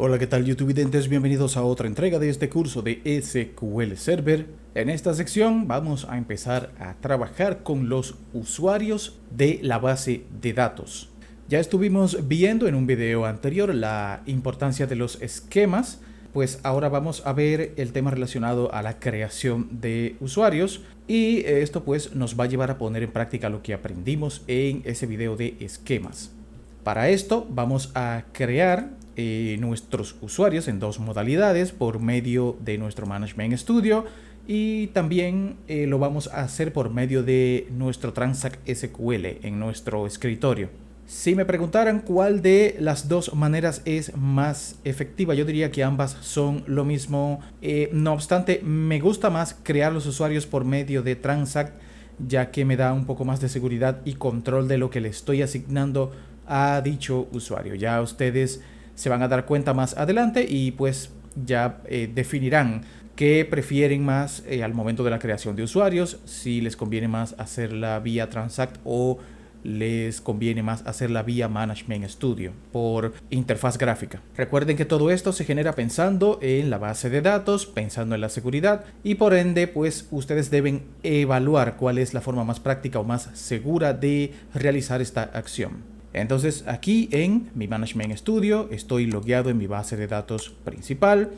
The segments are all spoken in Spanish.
Hola, ¿qué tal YouTubidentes? Bienvenidos a otra entrega de este curso de SQL Server. En esta sección vamos a empezar a trabajar con los usuarios de la base de datos. Ya estuvimos viendo en un video anterior la importancia de los esquemas, pues ahora vamos a ver el tema relacionado a la creación de usuarios y esto pues nos va a llevar a poner en práctica lo que aprendimos en ese video de esquemas. Para esto vamos a crear nuestros usuarios en dos modalidades por medio de nuestro Management Studio y también lo vamos a hacer por medio de nuestro Transact SQL en nuestro escritorio. Si me preguntaran cuál de las dos maneras es más efectiva, yo diría que ambas son lo mismo. No obstante, me gusta más crear los usuarios por medio de Transact, ya que me da un poco más de seguridad y control de lo que le estoy asignando a dicho usuario. Ya ustedes se van a dar cuenta más adelante y pues ya definirán qué prefieren más al momento de la creación de usuarios, si les conviene más hacerla vía Transact o les conviene más hacerla vía Management Studio por interfaz gráfica. Recuerden que todo esto se genera pensando en la base de datos, pensando en la seguridad y por ende pues ustedes deben evaluar cuál es la forma más práctica o más segura de realizar esta acción. Entonces aquí en mi Management Studio estoy logueado en mi base de datos principal.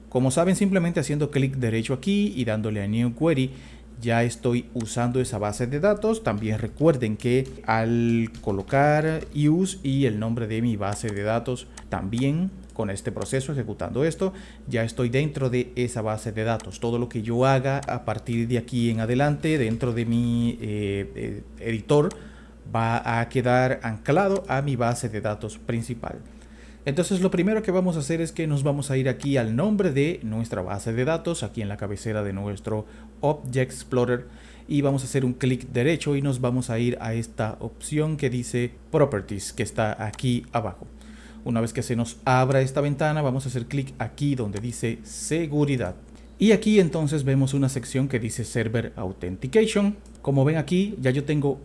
Como saben, simplemente haciendo clic derecho aquí y dándole a New Query ya estoy usando esa base de datos. También recuerden que al colocar use y el nombre de mi base de datos, también con este proceso ejecutando esto, ya estoy dentro de esa base de datos. Todo lo que yo haga a partir de aquí en adelante dentro de mi editor va a quedar anclado a mi base de datos principal. Entonces lo primero que vamos a hacer es que nos vamos a ir aquí al nombre de nuestra base de datos, aquí en la cabecera de nuestro Object Explorer, y vamos a hacer un clic derecho y nos vamos a ir a esta opción que dice Properties, que está aquí abajo. Una vez que se nos abra esta ventana, vamos a hacer clic aquí donde dice Seguridad. Y aquí entonces vemos una sección que dice Server Authentication. Como ven aquí, ya yo tengo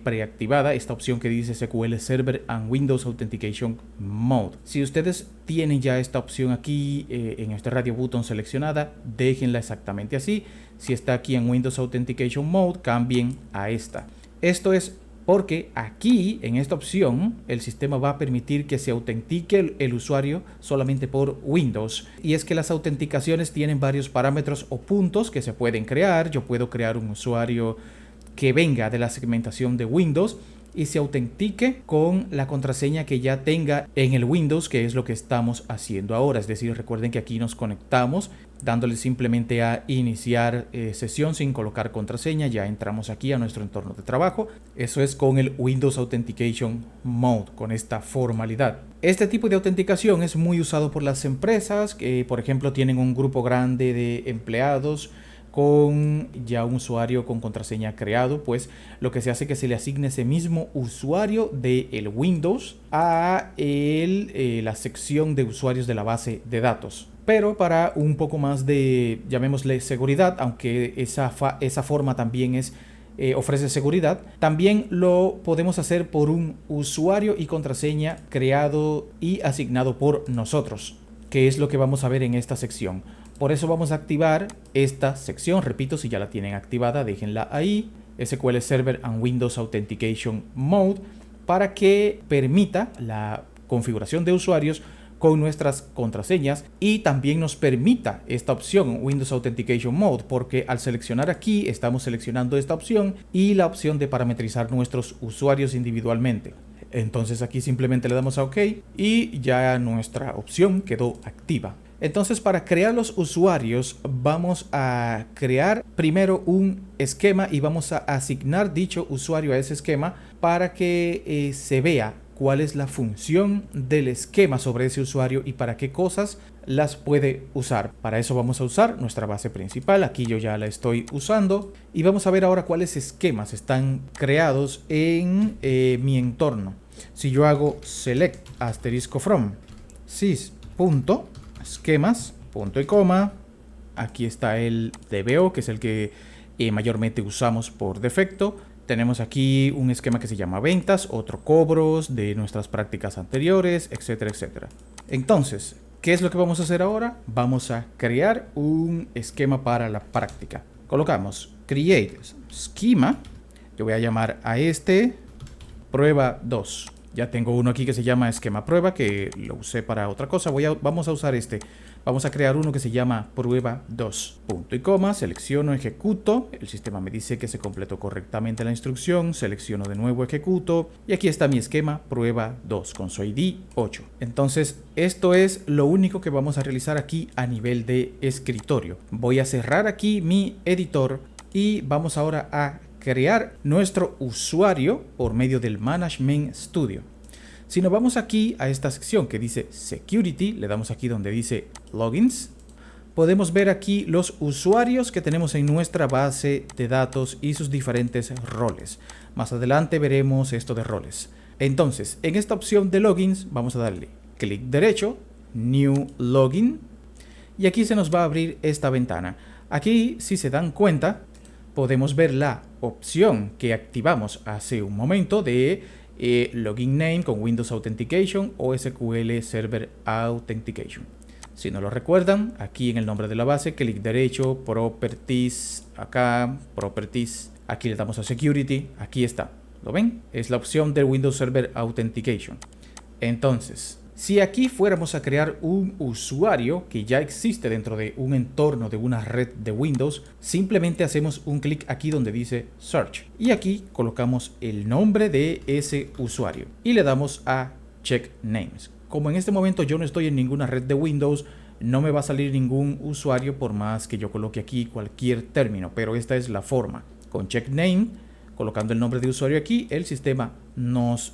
preactivada esta opción que dice SQL Server and Windows Authentication Mode. Si ustedes tienen ya esta opción aquí en este radio button seleccionada, déjenla exactamente así. Si está aquí en Windows Authentication Mode, cambien a esta. Esto es porque aquí en esta opción el sistema va a permitir que se autentique el usuario solamente por Windows, y es que las autenticaciones tienen varios parámetros o puntos que se pueden crear. Yo puedo crear un usuario que venga de la segmentación de Windows y se autentique con la contraseña que ya tenga en el Windows, que es lo que estamos haciendo ahora. Es decir, recuerden que aquí nos conectamos dándole simplemente a iniciar sesión sin colocar contraseña. Ya entramos aquí a nuestro entorno de trabajo. Eso es con el Windows Authentication Mode, con esta formalidad. Este tipo de autenticación es muy usado por las empresas que, por ejemplo, tienen un grupo grande de empleados con ya un usuario con contraseña creado. Pues lo que se hace es que se le asigne ese mismo usuario del Windows a la sección de usuarios de la base de datos. Pero para un poco más de, llamémosle, seguridad, aunque esa forma también ofrece seguridad, también lo podemos hacer por un usuario y contraseña creado y asignado por nosotros, que es lo que vamos a ver en esta sección. Por eso vamos a activar esta sección. Repito, si ya la tienen activada, déjenla ahí, SQL Server and Windows Authentication Mode, para que permita la configuración de usuarios con nuestras contraseñas y también nos permita esta opción Windows Authentication Mode, porque al seleccionar aquí estamos seleccionando esta opción y la opción de parametrizar nuestros usuarios individualmente. Entonces aquí simplemente le damos a OK y ya nuestra opción quedó activa. Entonces, para crear los usuarios vamos a crear primero un esquema y vamos a asignar dicho usuario a ese esquema para que se vea cuál es la función del esquema sobre ese usuario y para qué cosas las puede usar. Para eso vamos a usar nuestra base principal. Aquí yo ya la estoy usando y vamos a ver ahora cuáles esquemas están creados en mi entorno. Si yo hago select asterisco from sys.esquemas, punto y coma, aquí está el DBO, que es el que mayormente usamos por defecto. Tenemos aquí un esquema que se llama ventas, otro cobros de nuestras prácticas anteriores, etcétera, etcétera. Entonces, ¿Qué es lo que vamos a hacer ahora? Vamos a crear un esquema para la práctica. Colocamos create schema. Yo voy a llamar a este prueba 2. Ya tengo uno aquí que se llama esquema prueba, que lo usé para otra cosa. Vamos a usar este. Vamos a crear uno que se llama prueba 2. Punto y coma, selecciono, ejecuto. El sistema me dice que se completó correctamente la instrucción. Selecciono de nuevo, ejecuto. Y aquí está mi esquema prueba 2 con su ID 8. Entonces, esto es lo único que vamos a realizar aquí a nivel de escritorio. Voy a cerrar aquí mi editor y vamos ahora a crear nuestro usuario por medio del Management Studio. Si nos vamos aquí a esta sección que dice Security, le damos aquí donde dice Logins, podemos ver aquí los usuarios que tenemos en nuestra base de datos y sus diferentes roles. Más adelante veremos esto de roles. Entonces, en esta opción de Logins vamos a darle clic derecho, New Login, y aquí se nos va a abrir esta ventana. Aquí, si se dan cuenta, podemos ver la opción que activamos hace un momento de Login Name con Windows Authentication o SQL Server Authentication. Si no lo recuerdan, aquí en el nombre de la base, clic derecho, Properties, acá, Properties, aquí le damos a Security, aquí está. ¿Lo ven? Es la opción del Windows Server Authentication. Entonces, si aquí fuéramos a crear un usuario que ya existe dentro de un entorno de una red de Windows, simplemente hacemos un clic aquí donde dice Search y aquí colocamos el nombre de ese usuario y le damos a Check Names. Como en este momento yo no estoy en ninguna red de Windows, no me va a salir ningún usuario por más que yo coloque aquí cualquier término, pero esta es la forma. Con Check Name, colocando el nombre de usuario aquí, el sistema nos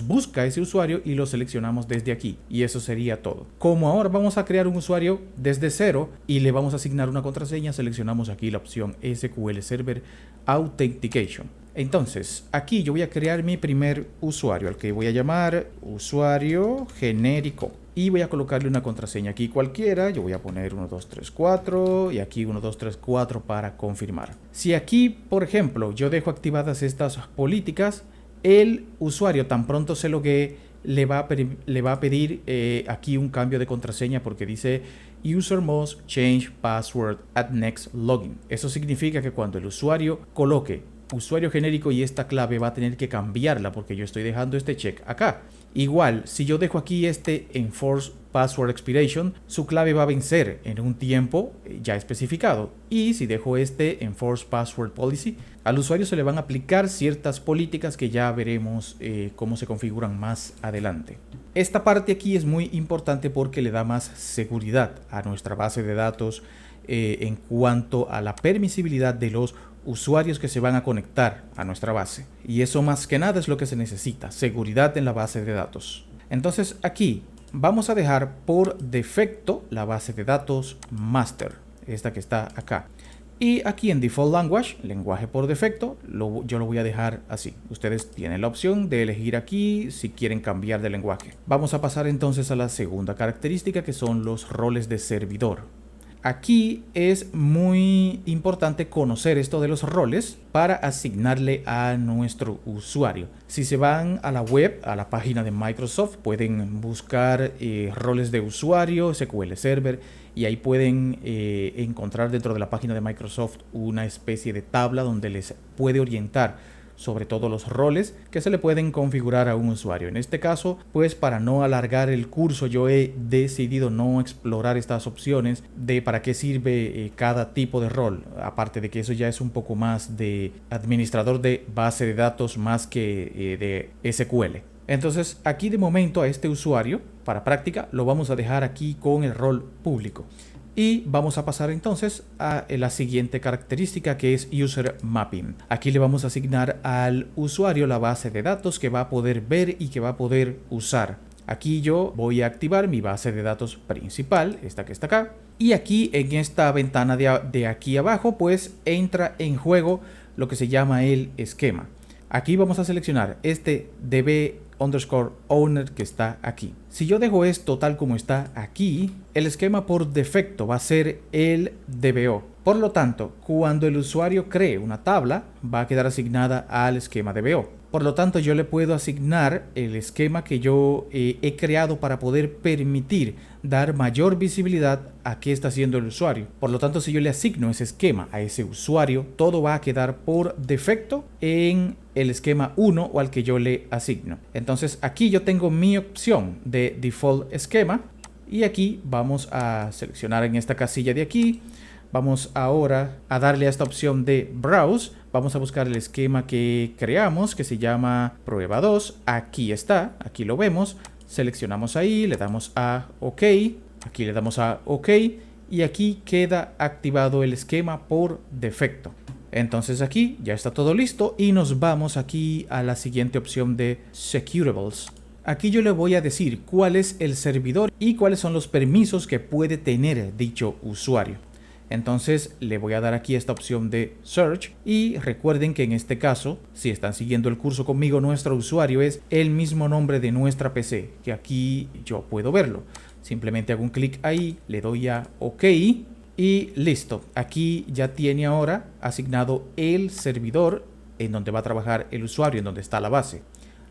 busca ese usuario y lo seleccionamos desde aquí. Y eso sería todo. Como ahora vamos a crear un usuario desde cero y le vamos a asignar una contraseña, seleccionamos aquí la opción SQL Server Authentication. Entonces, aquí yo voy a crear mi primer usuario, al que voy a llamar usuario genérico. Y voy a colocarle una contraseña aquí cualquiera. Yo voy a poner 1234 y aquí 1234 para confirmar. Si aquí, por ejemplo, yo dejo activadas estas políticas, el usuario tan pronto se loguee le va a pedir aquí un cambio de contraseña porque dice User must change password at next login. Eso significa que cuando el usuario coloque usuario genérico y esta clave va a tener que cambiarla porque yo estoy dejando este check acá. Igual, si yo dejo aquí este Enforce Password Expiration, su clave va a vencer en un tiempo ya especificado. Y si dejo este Enforce Password Policy, al usuario se le van a aplicar ciertas políticas que ya veremos cómo se configuran más adelante. Esta parte aquí es muy importante porque le da más seguridad a nuestra base de datos en cuanto a la permisibilidad de los usuarios que se van a conectar a nuestra base. Y eso más que nada es lo que se necesita, seguridad en la base de datos. Entonces aquí vamos a dejar por defecto la base de datos master, esta que está acá. Y aquí en default language, lenguaje por defecto, yo lo voy a dejar así. Ustedes tienen la opción de elegir aquí si quieren cambiar de lenguaje. Vamos a pasar entonces a la segunda característica, que son los roles de servidor. Aquí es muy importante conocer esto de los roles para asignarle a nuestro usuario. Si se van a la web, a la página de Microsoft, pueden buscar roles de usuario, SQL Server, y ahí pueden encontrar dentro de la página de Microsoft una especie de tabla donde les puede orientar sobre todo los roles que se le pueden configurar a un usuario. En este caso, pues para no alargar el curso, yo he decidido no explorar estas opciones de para qué sirve cada tipo de rol, aparte de que eso ya es un poco más de administrador de base de datos más que de SQL. Entonces aquí de momento a este usuario, para práctica, lo vamos a dejar aquí con el rol público. Y vamos a pasar entonces a la siguiente característica, que es User Mapping. Aquí le vamos a asignar al usuario la base de datos que va a poder ver y que va a poder usar. Aquí yo voy a activar mi base de datos principal, esta que está acá. Y aquí en esta ventana de aquí abajo, pues entra en juego lo que se llama el esquema. Aquí vamos a seleccionar este db_owner que está aquí. Si yo dejo esto tal como está aquí, el esquema por defecto va a ser el DBO. Por lo tanto, cuando el usuario cree una tabla, va a quedar asignada al esquema DBO. Por lo tanto, yo le puedo asignar el esquema que yo he creado para poder permitir dar mayor visibilidad a qué está haciendo el usuario. Por lo tanto, si yo le asigno ese esquema a ese usuario, todo va a quedar por defecto en el esquema 1 o al que yo le asigno. Entonces, aquí yo tengo mi opción de default esquema y aquí vamos a seleccionar en esta casilla de aquí. Vamos ahora a darle a esta opción de Browse. Vamos a buscar el esquema que creamos, que se llama Prueba 2. Aquí está, aquí lo vemos. Seleccionamos ahí, le damos a OK. Aquí le damos a OK. Y aquí queda activado el esquema por defecto. Entonces aquí ya está todo listo y nos vamos aquí a la siguiente opción de Securables. Aquí yo le voy a decir cuál es el servidor y cuáles son los permisos que puede tener dicho usuario. Entonces le voy a dar aquí esta opción de Search y recuerden que en este caso, si están siguiendo el curso conmigo, nuestro usuario es el mismo nombre de nuestra PC, que aquí yo puedo verlo. Simplemente hago un clic ahí, le doy a OK y listo. Aquí ya tiene ahora asignado el servidor en donde va a trabajar el usuario, en donde está la base.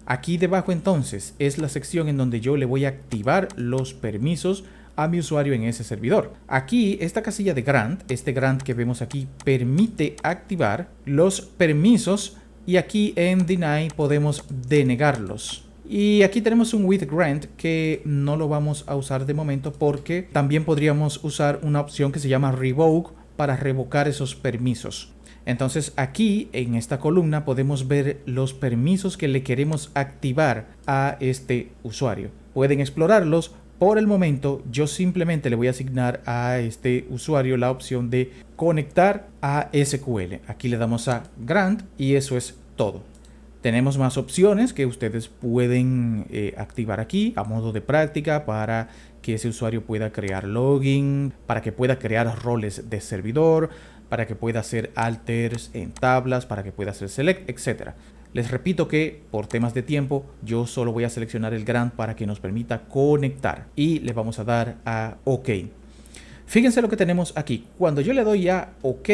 Aquí debajo entonces es la sección en donde yo le voy a activar los permisos a mi usuario en ese servidor. Aquí esta casilla de grant, este grant que vemos aquí, permite activar los permisos y aquí en deny podemos denegarlos. Y aquí tenemos un with grant que no lo vamos a usar de momento porque también podríamos usar una opción que se llama revoke para revocar esos permisos. Entonces aquí en esta columna podemos ver los permisos que le queremos activar a este usuario. Pueden explorarlos. Por el momento yo simplemente le voy a asignar a este usuario la opción de conectar a SQL. Aquí le damos a grant y eso es todo. Tenemos más opciones que ustedes pueden activar aquí a modo de práctica para que ese usuario pueda crear login, para que pueda crear roles de servidor, para que pueda hacer alters en tablas, para que pueda hacer select, etc. Les repito que por temas de tiempo yo solo voy a seleccionar el grant para que nos permita conectar y le vamos a dar a OK. Fíjense lo que tenemos aquí. Cuando yo le doy a OK,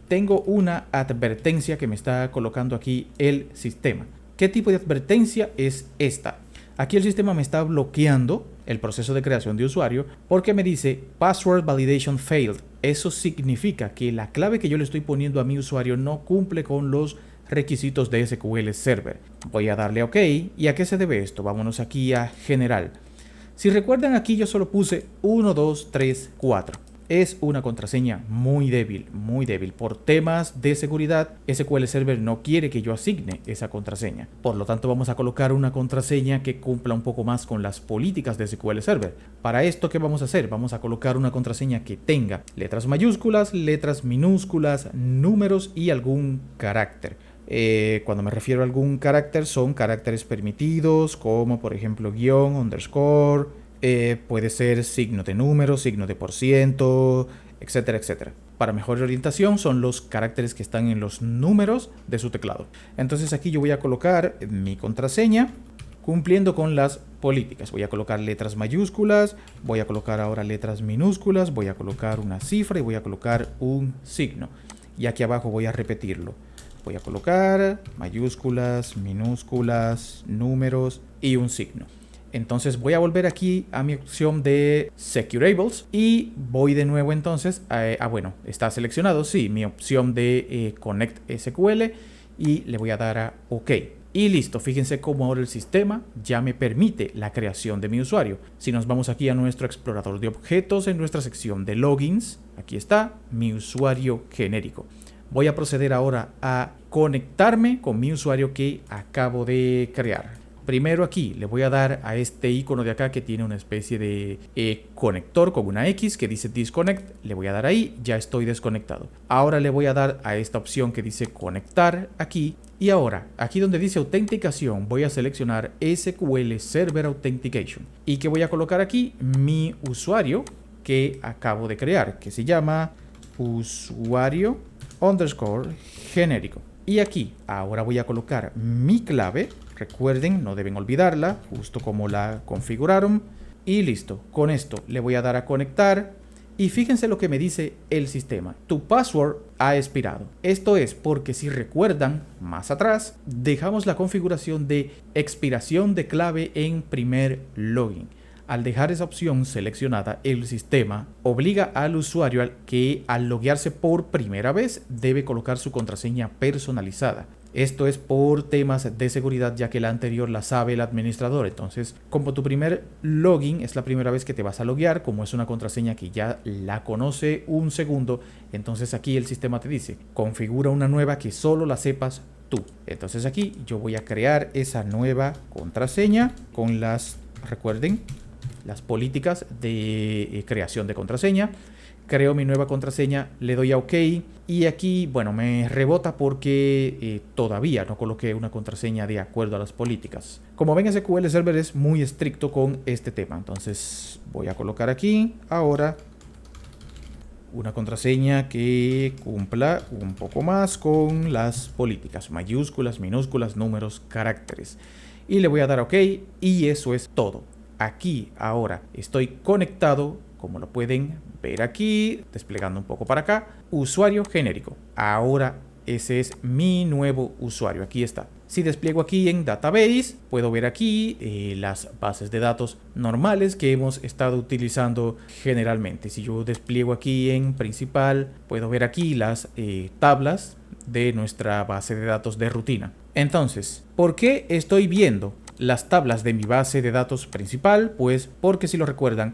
tengo una advertencia que me está colocando aquí el sistema. ¿Qué tipo de advertencia es esta? Aquí el sistema me está bloqueando el proceso de creación de usuario porque me dice Password Validation Failed. Eso significa que la clave que yo le estoy poniendo a mi usuario no cumple con los requisitos de SQL Server. Voy a darle a OK. ¿Y a qué se debe esto? Vámonos aquí a General. Si recuerdan, aquí yo solo puse 1, 2, 3, 4. Es una contraseña muy débil, muy débil. Por temas de seguridad, SQL Server no quiere que yo asigne esa contraseña. Por lo tanto, vamos a colocar una contraseña que cumpla un poco más con las políticas de SQL Server. Para esto, ¿qué vamos a hacer? Vamos a colocar una contraseña que tenga letras mayúsculas, letras minúsculas, números y algún carácter. Cuando me refiero a algún carácter, son caracteres permitidos, como por ejemplo guión, underscore, puede ser signo de número, signo de %, etcétera, etcétera. Para mejor orientación son los caracteres que están en los números de su teclado. Entonces aquí yo voy a colocar mi contraseña cumpliendo con las políticas. Voy a colocar letras mayúsculas, voy a colocar ahora letras minúsculas, voy a colocar una cifra y voy a colocar un signo. Y aquí abajo voy a repetirlo. Voy a colocar mayúsculas, minúsculas, números y un signo. Entonces voy a volver aquí a mi opción de Securables y voy de nuevo entonces bueno, está seleccionado, sí, mi opción de Connect SQL y le voy a dar a OK. Y listo, fíjense cómo ahora el sistema ya me permite la creación de mi usuario. Si nos vamos aquí a nuestro explorador de objetos en nuestra sección de logins, aquí está mi usuario genérico. Voy a proceder ahora a conectarme con mi usuario que acabo de crear. Primero aquí le voy a dar a este icono de acá que tiene una especie de conector con una X que dice Disconnect. Le voy a dar ahí, ya estoy desconectado. Ahora le voy a dar a esta opción que dice Conectar aquí. Y ahora, aquí donde dice Autenticación, voy a seleccionar SQL Server Authentication. ¿Y qué voy a colocar aquí? Mi usuario que acabo de crear, que se llama usuario underscore genérico. Y aquí ahora voy a colocar mi clave. Recuerden, no deben olvidarla, justo como la configuraron. Y listo, con esto le voy a dar a conectar Y fíjense lo que me dice el sistema. Tu password ha expirado. Esto es porque si recuerdan, más atrás, dejamos la configuración de expiración de clave en primer login. Al dejar esa opción seleccionada, el sistema obliga al usuario que al loguearse por primera vez debe colocar su contraseña personalizada. Esto es por temas de seguridad, ya que la anterior la sabe el administrador. Entonces, como tu primer login es la primera vez que te vas a loguear, como es una contraseña que ya la conoce un segundo, entonces aquí el sistema te dice, configura una nueva que solo la sepas tú. Entonces aquí yo voy a crear esa nueva contraseña con recuerden, las políticas de creación de contraseña. Creo mi nueva contraseña, le doy a OK y aquí, bueno, me rebota porque todavía no coloqué una contraseña de acuerdo a las políticas. Como ven, SQL Server es muy estricto con este tema. Entonces voy a colocar aquí ahora una contraseña que cumpla un poco más con las políticas, mayúsculas, minúsculas, números, caracteres. Y le voy a dar OK y eso es todo. Aquí ahora estoy conectado, como lo pueden ver aquí, desplegando un poco para acá, usuario genérico. Ahora ese es mi nuevo usuario, aquí está. Si despliego aquí en Database, puedo ver aquí las bases de datos normales que hemos estado utilizando generalmente. Si yo despliego aquí en Principal, puedo ver aquí las tablas de nuestra base de datos de rutina. Entonces, ¿por qué estoy viendo las tablas de mi base de datos principal? Pues porque, si lo recuerdan,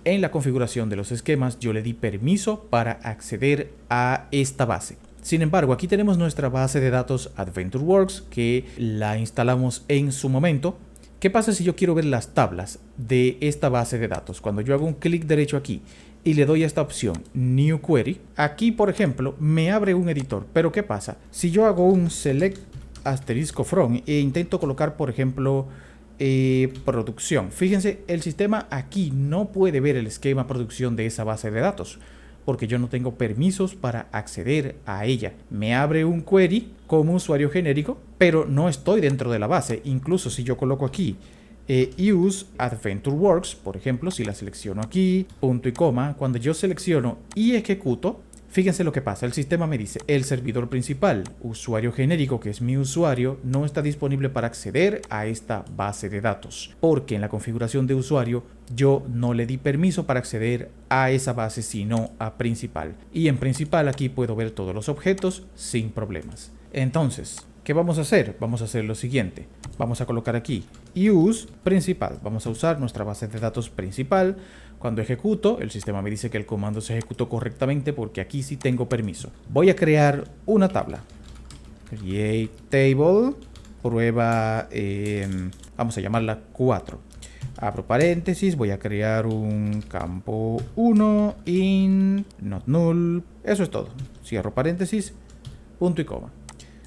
en la configuración de los esquemas yo le di permiso para acceder a esta base. Sin embargo, aquí tenemos nuestra base de datos AdventureWorks que la instalamos en su momento. ¿Qué pasa si yo quiero ver las tablas de esta base de datos? Cuando yo hago un clic derecho aquí y le doy a esta opción New Query, aquí por ejemplo me abre un editor. Pero ¿qué pasa? Si yo hago un Select asterisco from e intento colocar por ejemplo producción, fíjense, el sistema aquí no puede ver el esquema producción de esa base de datos porque yo no tengo permisos para acceder a ella. Me abre un query como usuario genérico, pero no estoy dentro de la base. Incluso si yo coloco aquí use AdventureWorks, por ejemplo, si la selecciono aquí, punto y coma, cuando yo selecciono y ejecuto, fíjense lo que pasa. El sistema me dice, el servidor principal, usuario genérico, que es mi usuario, no está disponible para acceder a esta base de datos, porque en la configuración de usuario yo no le di permiso para acceder a esa base, sino a principal. Y en principal aquí puedo ver todos los objetos sin problemas. Entonces, ¿qué vamos a hacer? Vamos a hacer lo siguiente. Vamos a colocar aquí use principal. Vamos a usar nuestra base de datos principal. Cuando ejecuto, el sistema me dice que el comando se ejecutó correctamente porque aquí sí tengo permiso. Voy a crear una tabla. Create table. Prueba, vamos a llamarla 4. Abro paréntesis, voy a crear un campo 1 in not null. Eso es todo. Cierro paréntesis, punto y coma.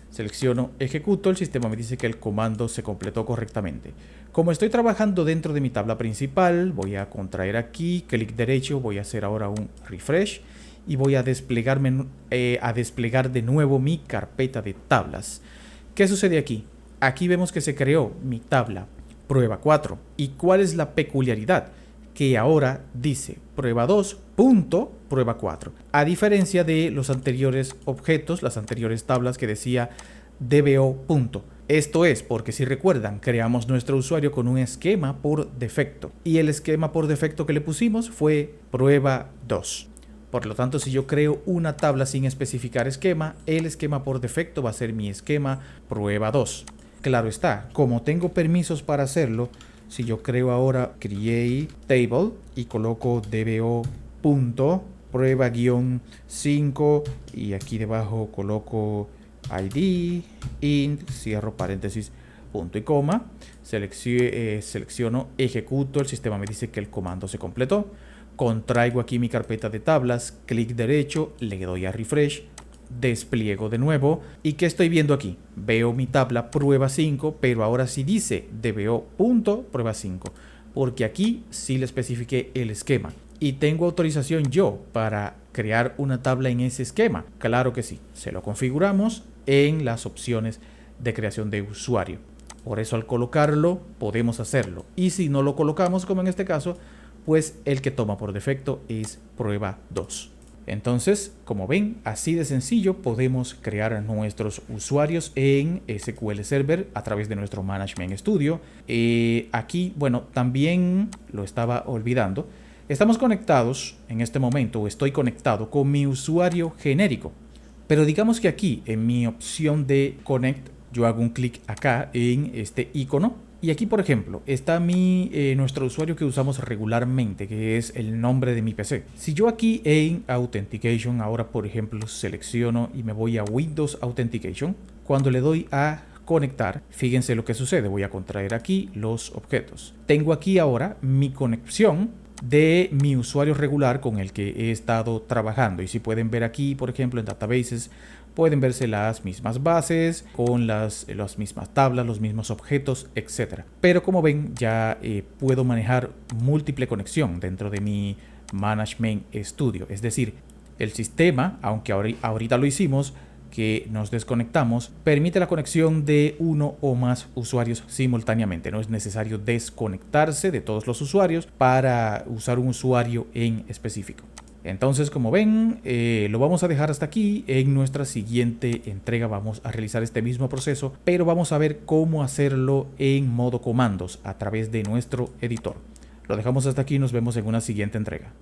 Selecciono, ejecuto, el sistema me dice que el comando se completó correctamente. Como estoy trabajando dentro de mi tabla principal, voy a contraer aquí, clic derecho, voy a hacer ahora un refresh y voy a desplegar de nuevo mi carpeta de tablas. ¿Qué sucede aquí? Aquí vemos que se creó mi tabla prueba 4. ¿Y cuál es la peculiaridad? Que ahora dice prueba 2, punto, prueba 4. A diferencia de los anteriores objetos, las anteriores tablas que decía DBO, punto. Esto es porque, si recuerdan, creamos nuestro usuario con un esquema por defecto. Y el esquema por defecto que le pusimos fue prueba 2. Por lo tanto, si yo creo una tabla sin especificar esquema, el esquema por defecto va a ser mi esquema prueba 2. Claro está, como tengo permisos para hacerlo, si yo creo ahora create table y coloco dbo punto prueba guión 5 y aquí debajo coloco id int, cierro paréntesis, punto y coma, selecciono, ejecuto, el sistema me dice que el comando se completó. Contraigo aquí mi carpeta de tablas, clic derecho, le doy a refresh, despliego de nuevo. ¿Y qué estoy viendo aquí? Veo mi tabla prueba 5, pero ahora sí dice dbo.prueba 5, porque aquí sí le especifiqué el esquema. ¿Y tengo autorización yo para crear una tabla en ese esquema? Claro que sí, se lo configuramos en las opciones de creación de usuario. Por eso al colocarlo podemos hacerlo. Y si no lo colocamos, como en este caso, pues el que toma por defecto es prueba 2. Entonces, como ven, así de sencillo podemos crear nuestros usuarios en SQL Server a través de nuestro Management Studio. Aquí, bueno, también lo estaba olvidando. Estamos conectados en este momento, o estoy conectado con mi usuario genérico. Pero digamos que aquí, en mi opción de Connect, yo hago un clic acá en este icono. Y aquí, por ejemplo, está nuestro usuario que usamos regularmente, que es el nombre de mi PC. Si yo aquí en Authentication, ahora por ejemplo selecciono y me voy a Windows Authentication, cuando le doy a conectar, fíjense lo que sucede. Voy a contraer aquí los objetos. Tengo aquí ahora mi conexión de mi usuario regular con el que he estado trabajando. Y si pueden ver aquí, por ejemplo, en Databases, pueden verse las mismas bases, con las mismas tablas, los mismos objetos, etc. Pero como ven, ya puedo manejar múltiple conexión dentro de mi Management Studio. Es decir, el sistema, aunque ahorita lo hicimos, que nos desconectamos, permite la conexión de uno o más usuarios simultáneamente. No es necesario desconectarse de todos los usuarios para usar un usuario en específico. Entonces, como ven, lo vamos a dejar hasta aquí. En nuestra siguiente entrega vamos a realizar este mismo proceso, pero vamos a ver cómo hacerlo en modo comandos a través de nuestro editor. Lo dejamos hasta aquí y nos vemos en una siguiente entrega.